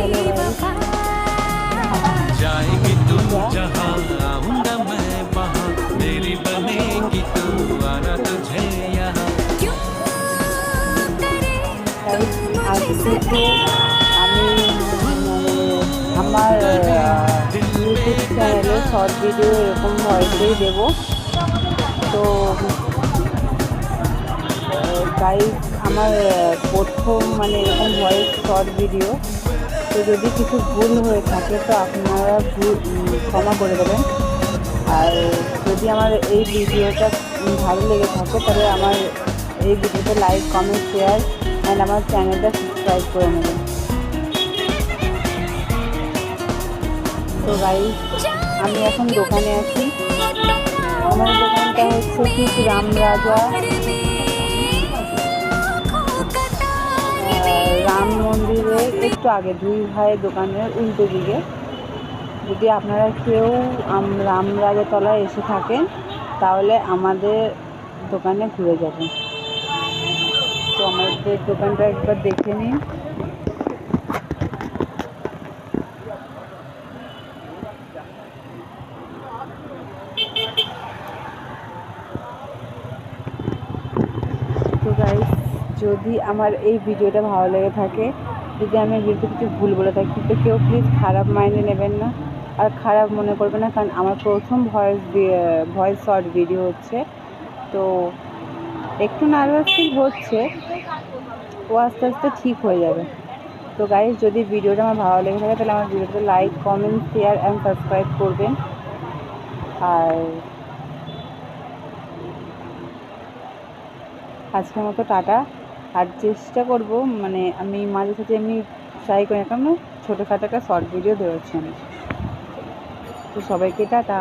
Hello guys, जाएगी तू जहाँ आऊंगा मैं वहाँ, मेरी बनेगी तू, आना तुझे यहाँ। গাইস আজ থেকে আমি মানে আমার ইউটিউব চ্যানেলে শর্ট ভিডিও এরকম ভয়েসেই দেবো। তো গাইস আমার প্রথম মানে এরকম ভয়েস শর্ট ভিডিও, তো যদি কিছু ভুল হয়ে থাকে তো আপনারা ক্ষমা করে দেবেন। আর যদি আমার এই ভিডিওটা ভালো লেগে থাকে তাহলে আমার এই ভিডিওতে লাইক, কমেন্ট, শেয়ার অ্যান্ড আমার চ্যানেলটা সাবস্ক্রাইব করে নেবেন। তো গাইস আমি এখন দোকানে আছি। আমার দোকানটা হচ্ছে ঠিক রামরাজা রাম মন্দিরের একটু আগে, দুই ভাইয়ের দোকানের উল্টো দিকে। যদি আপনারা কেউ রামরাজাতলায় এসে থাকেন তাহলে আমাদের দোকানে ঘুরে যাবেন। তো আমাদের দোকানটা একবার দেখে নিন। তো গাইস যদি আমার এই ভিডিওটা ভালো লেগে থাকে, যদি আমি ভিডিওতে কিছু ভুল বলে থাকি তো কেউ প্লিজ খারাপ মাইন্ডে নেবেন না আর খারাপ মনে করবেন না, কারণ আমার প্রথম ভয়েস শর্ট ভিডিও হচ্ছে, তো একটু নার্ভাস ফিল হচ্ছে, ও আস্তে আস্তে ঠিক হয়ে যাবে। তো গাইস যদি ভিডিওটা আমার ভালো লেগে থাকে তাহলে আমার ভিডিওতে like, comment, share and subscribe করবেন। আর আজকের মতো টাটা। আর চেষ্টা করব মানে আমি মাঝে সাঝে এমনি ট্রাই করি না, কারণ ছোটোখাটো একটা শর্ট ভিডিও বেরোচ্ছে আমি। তো সবাইকে টাটা।